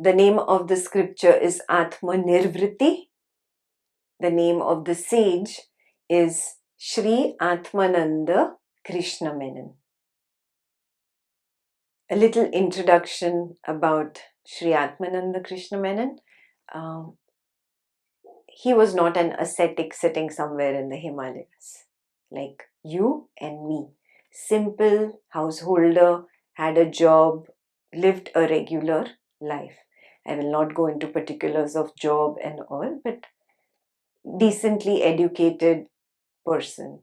The name of the scripture is Atma Nirvriti. The name of the sage is Sri Atmananda Krishna Menon. A little introduction about Sri Atmananda Krishna Menon. He was not an ascetic sitting somewhere in the Himalayas, like you and me. Simple householder, had a job, lived a regular life. I will not go into particulars of job and all, but decently educated person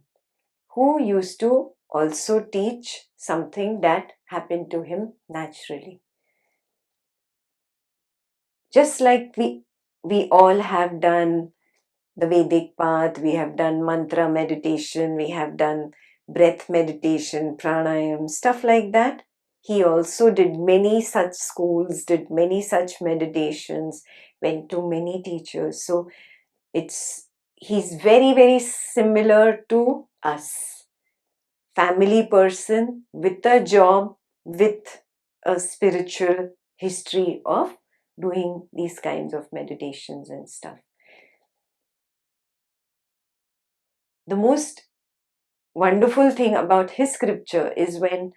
who used to also teach something that happened to him naturally. Just like we all have done the Vedic path, we have done mantra meditation, we have done breath meditation, pranayam, stuff like that. He also did many such schools, did many such meditations, went to many teachers. So he's very, very similar to us. Family person with a job, with a spiritual history of doing these kinds of meditations and stuff. The most wonderful thing about his scripture is when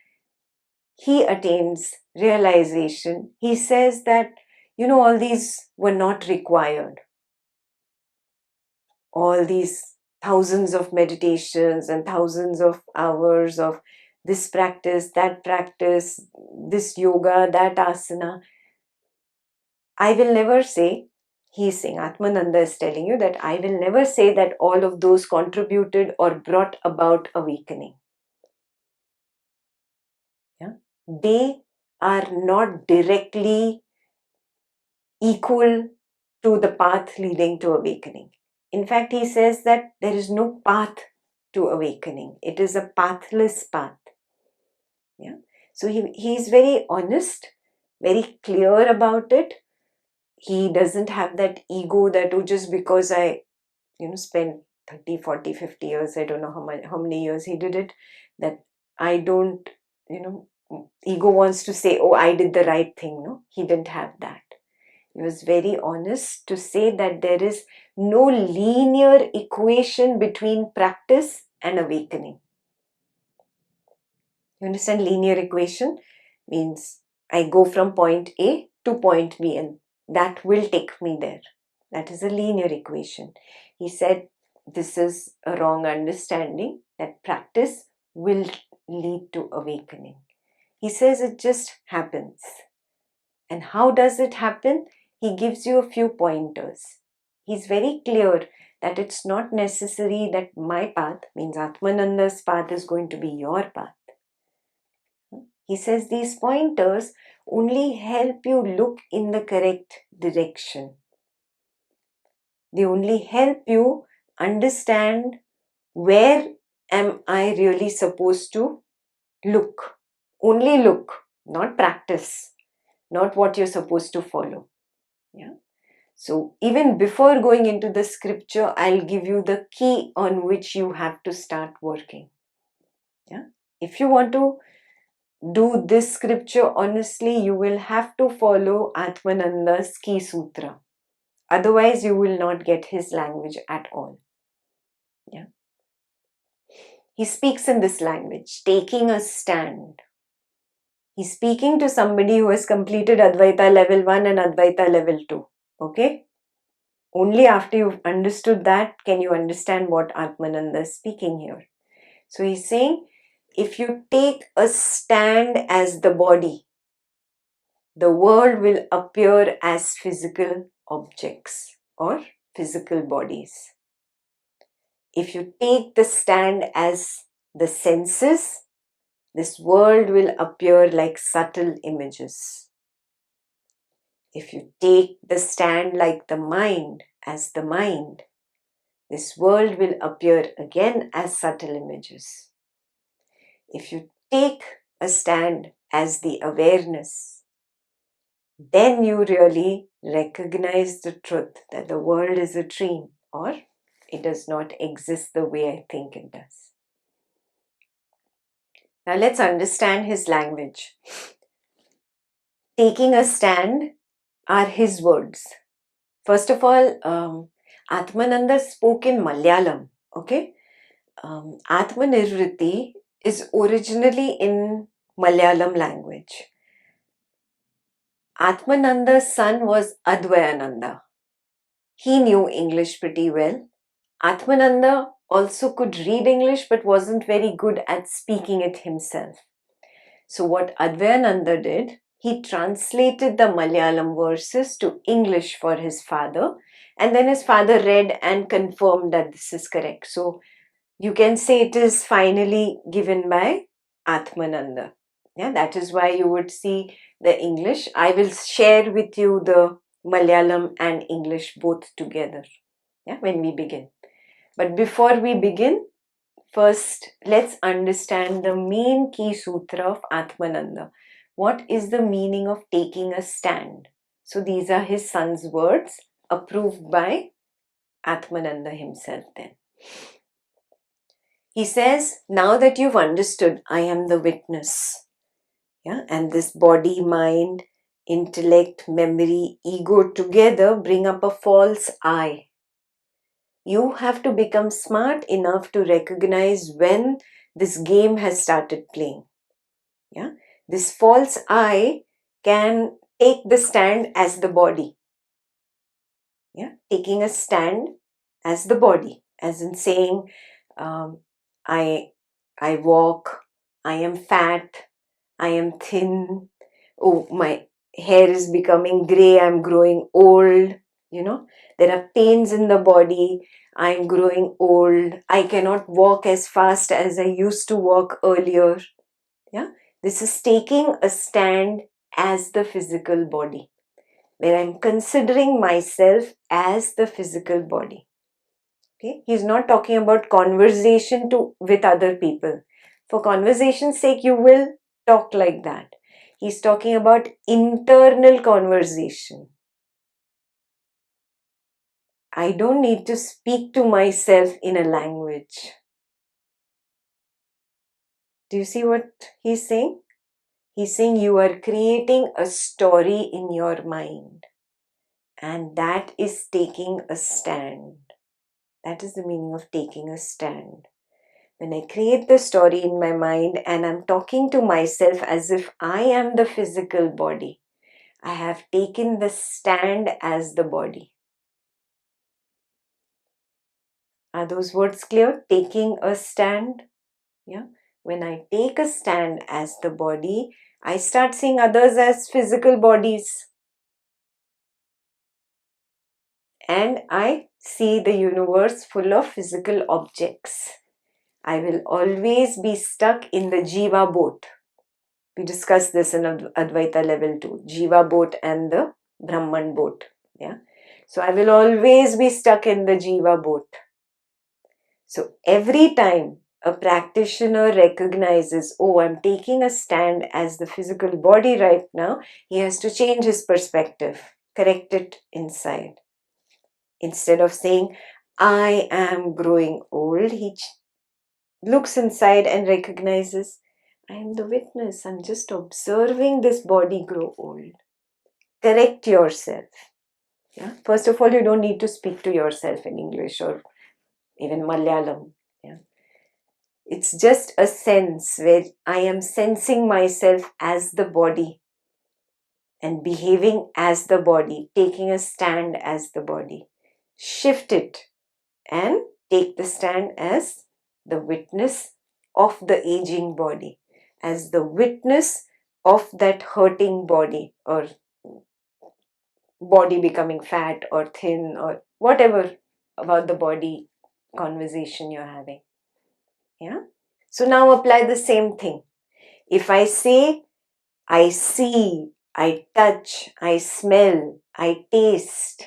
he attains realization, he says that, all these were not required. All these thousands of meditations and thousands of hours of this practice, this yoga, that asana. I will never say, he's saying, Atmananda is telling you that I will never say that all of those contributed or brought about awakening. Yeah? They are not directly equal to the path leading to awakening. In fact, he says that there is no path to awakening. It is a pathless path. Yeah. So he is very honest, very clear about it. He doesn't have that ego that, just because I, spent 30, 40, 50 years, I don't know how many years he did it, that I don't, ego wants to say, oh, I did the right thing. No, he didn't have that. He was very honest to say that there is no linear equation between practice and awakening. You understand? Linear equation means I go from point A to point B and that will take me there. That is a linear equation. He said this is a wrong understanding, that practice will lead to awakening. He says it just happens. And how does it happen? He gives you a few pointers. He's very clear that it's not necessary that my path, means Atmananda's path, is going to be your path. He says these pointers only help you look in the correct direction. They only help you understand where am I really supposed to look. Only look, not practice, not what you're supposed to follow. Yeah. So even before going into the scripture, I'll give you the key on which you have to start working. Yeah. If you want to do this scripture honestly, you will have to follow Atmananda's key sutra. Otherwise, you will not get his language at all. Yeah. He speaks in this language, taking a stand. He's speaking to somebody who has completed Advaita level 1 and Advaita level 2. Okay? Only after you've understood that can you understand what Atmananda is speaking here. So he's saying, if you take a stand as the body, the world will appear as physical objects or physical bodies. If you take the stand as the senses, this world will appear like subtle images. If you take the stand like the mind as the mind, this world will appear again as subtle images. If you take a stand as the awareness, then you really recognize the truth that the world is a dream or it does not exist the way I think it does. Now let's understand his language. Taking a stand, are his words. First of all, Atmananda spoke in Malayalam, okay? Atmanirvriti is originally in Malayalam language. Atmananda's son was Advayananda. He knew English pretty well. Atmananda also could read English but wasn't very good at speaking it himself. So what Advayananda did, he translated the Malayalam verses to English for his father, and then his father read and confirmed that this is correct. So you can say it is finally given by Atmananda. Yeah, that is why you would see the English. I will share with you the Malayalam and English both together, yeah, when we begin. But before we begin, first let's understand the main key sutra of Atmananda. What is the meaning of taking a stand? So these are his son's words, approved by Atmananda himself then. He says, now that you've understood, I am the witness. Yeah, and this body, mind, intellect, memory, ego together bring up a false I. You have to become smart enough to recognize when this game has started playing. Yeah, this false I can take the stand as the body. Yeah, taking a stand as the body, as in saying, I walk, I am fat, I am thin, oh, my hair is becoming grey, I'm growing old, there are pains in the body, I'm growing old, I cannot walk as fast as I used to walk earlier. Yeah, this is taking a stand as the physical body, where I'm considering myself as the physical body. Okay, he's not talking about conversation with other people. For conversation's sake, you will talk like that. He's talking about internal conversation. I don't need to speak to myself in a language. Do you see what he's saying? He's saying you are creating a story in your mind, and that is taking a stand. That is the meaning of taking a stand. When I create the story in my mind and I'm talking to myself as if I am the physical body, I have taken the stand as the body. Are those words clear? Taking a stand. Yeah. When I take a stand as the body, I start seeing others as physical bodies. And I see the universe full of physical objects. I will always be stuck in the Jiva boat. We discussed this in Advaita level 2, Jiva boat and the Brahman boat. Yeah. So I will always be stuck in the Jiva boat. So every time a practitioner recognizes, oh, I'm taking a stand as the physical body right now, he has to change his perspective, correct it inside. Instead of saying, I am growing old, he looks inside and recognizes, I am the witness. I'm just observing this body grow old. Correct yourself. Yeah? First of all, you don't need to speak to yourself in English or even Malayalam. Yeah? It's just a sense where I am sensing myself as the body and behaving as the body, taking a stand as the body. Shift it and take the stand as the witness of the aging body, as the witness of that hurting body or body becoming fat or thin or whatever about the body conversation you're having. Yeah. So now apply the same thing. If I say, I see, I touch, I smell, I taste,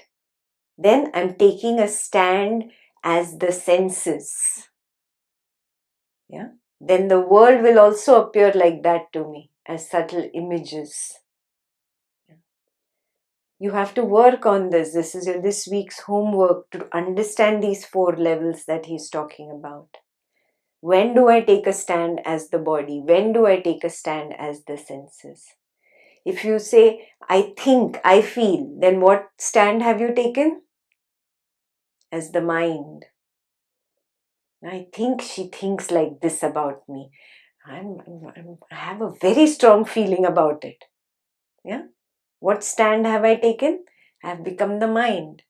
then I'm taking a stand as the senses. Yeah. Then the world will also appear like that to me as subtle images. You have to work on this. This is this week's homework to understand these 4 levels that he's talking about. When do I take a stand as the body? When do I take a stand as the senses? If you say, I think, I feel, then what stand have you taken? As the mind. I think she thinks like this about me. I have a very strong feeling about it. Yeah. What stand have I taken? I have become the mind.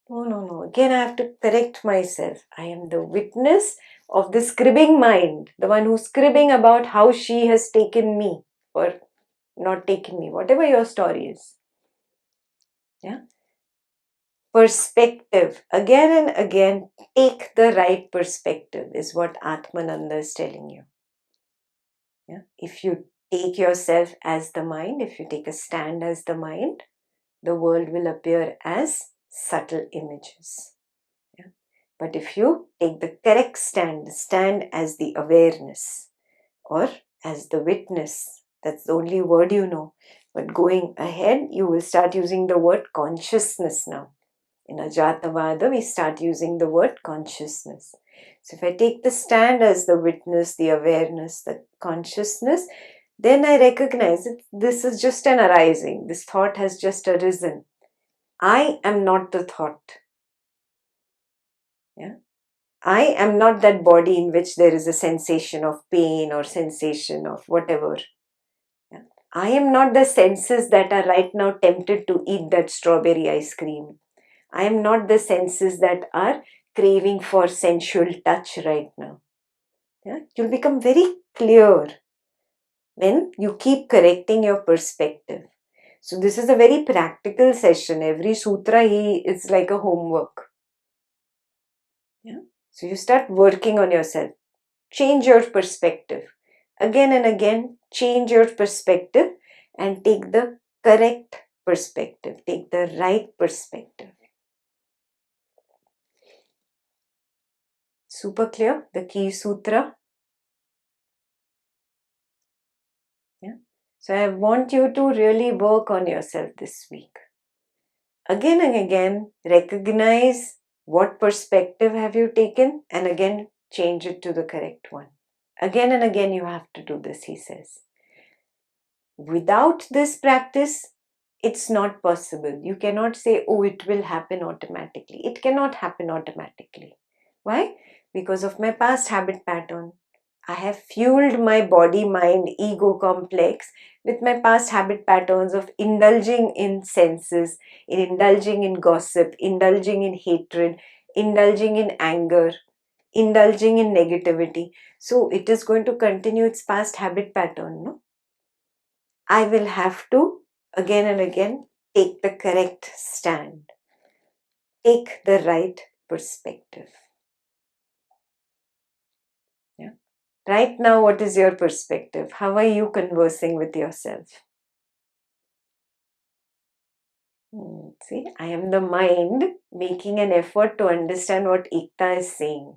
No. Again, I have to correct myself. I am the witness of the scribbing mind, the one who's scribbing about how she has taken me or not taken me, whatever your story is. Yeah. Perspective. Again and again, take the right perspective is what Atmananda is telling you. Yeah. If you take yourself as the mind, if you take a stand as the mind, the world will appear as subtle images. Yeah. But if you take the correct stand as the awareness or as the witness, that's the only word you know. But going ahead, you will start using the word consciousness now. In Ajatavada, we start using the word consciousness. So if I take the stand as the witness, the awareness, the consciousness, then I recognize it. This is just an arising. This thought has just arisen. I am not the thought. Yeah? I am not that body in which there is a sensation of pain or sensation of whatever. Yeah? I am not the senses that are right now tempted to eat that strawberry ice cream. I am not the senses that are craving for sensual touch right now. Yeah? You'll become very clear when you keep correcting your perspective. So this is a very practical session. Every sutra is like a homework. Yeah? So you start working on yourself. Change your perspective. Again and again, change your perspective and take the correct perspective. Take the right perspective. Super clear? The key sutra. Yeah. So I want you to really work on yourself this week. Again and again, recognize what perspective have you taken and again change it to the correct one. Again and again you have to do this, he says. Without this practice, it's not possible. You cannot say, oh, it will happen automatically. It cannot happen automatically. Why? Because of my past habit pattern. I have fueled my body, mind, ego complex with my past habit patterns of indulging in senses, in indulging in gossip, indulging in hatred, indulging in anger, indulging in negativity. So it is going to continue its past habit pattern, no? I will have to again and again take the correct stand, take the right perspective. Yeah. Right now, what is your perspective? How are you conversing with yourself? See, I am the mind making an effort to understand what Ekta is saying.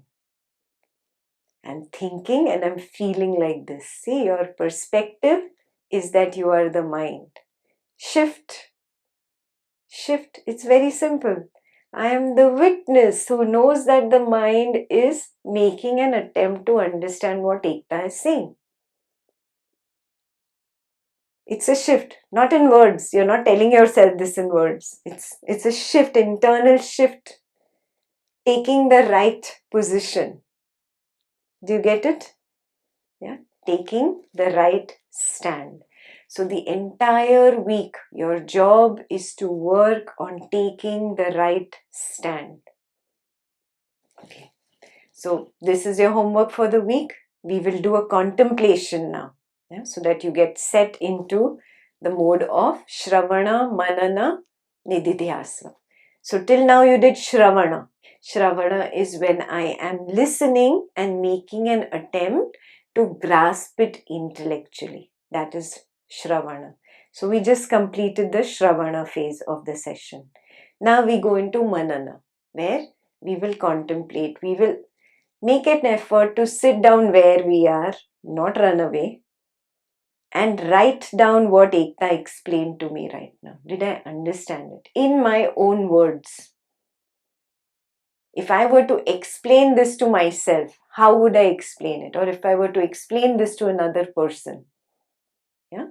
I'm thinking and I'm feeling like this. See, your perspective is that you are the mind. Shift. It's very simple. I am the witness who knows that the mind is making an attempt to understand what Ekta is saying. It's a shift, not in words. You're not telling yourself this in words. It's a shift, internal shift, taking the right position. Do you get it? Yeah, taking the right stand. So the entire week, your job is to work on taking the right stand. Okay. So this is your homework for the week. We will do a contemplation now, yeah, so that you get set into the mode of Shravana, Manana, Nididhyasana. So till now you did Shravana. Shravana is when I am listening and making an attempt to grasp it intellectually. That is Shravana. So we just completed the Shravana phase of the session. Now we go into Manana, where we will contemplate, we will make an effort to sit down where we are, not run away, and write down what Ekta explained to me right now. Did I understand it? In my own words. If I were to explain this to myself, how would I explain it? Or if I were to explain this to another person? Yeah?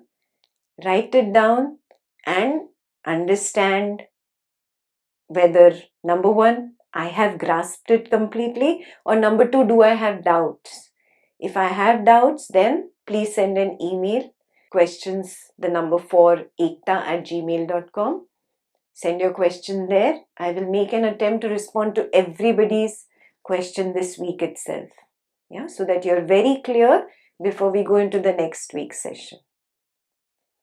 write it down and understand whether number one, I have grasped it completely, or number two, do I have doubts? If I have doubts, then please send an email, questions, the number 4 ekta@gmail.com. Send your question there. I will make an attempt to respond to everybody's question this week itself. Yeah, so that you're very clear before we go into the next week's session.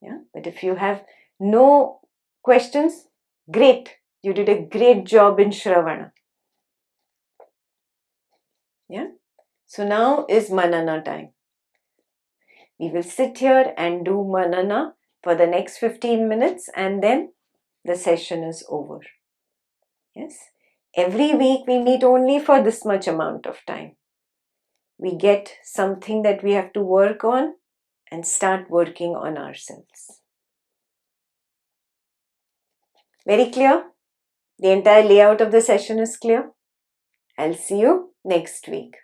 Yeah, but if you have no questions, great. You did a great job in Shravana. Yeah. So now is Manana time. We will sit here and do Manana for the next 15 minutes and then the session is over. Yes. Every week we meet only for this much amount of time. We get something that we have to work on and start working on ourselves. Very clear? The entire layout of the session is clear? I'll see you next week.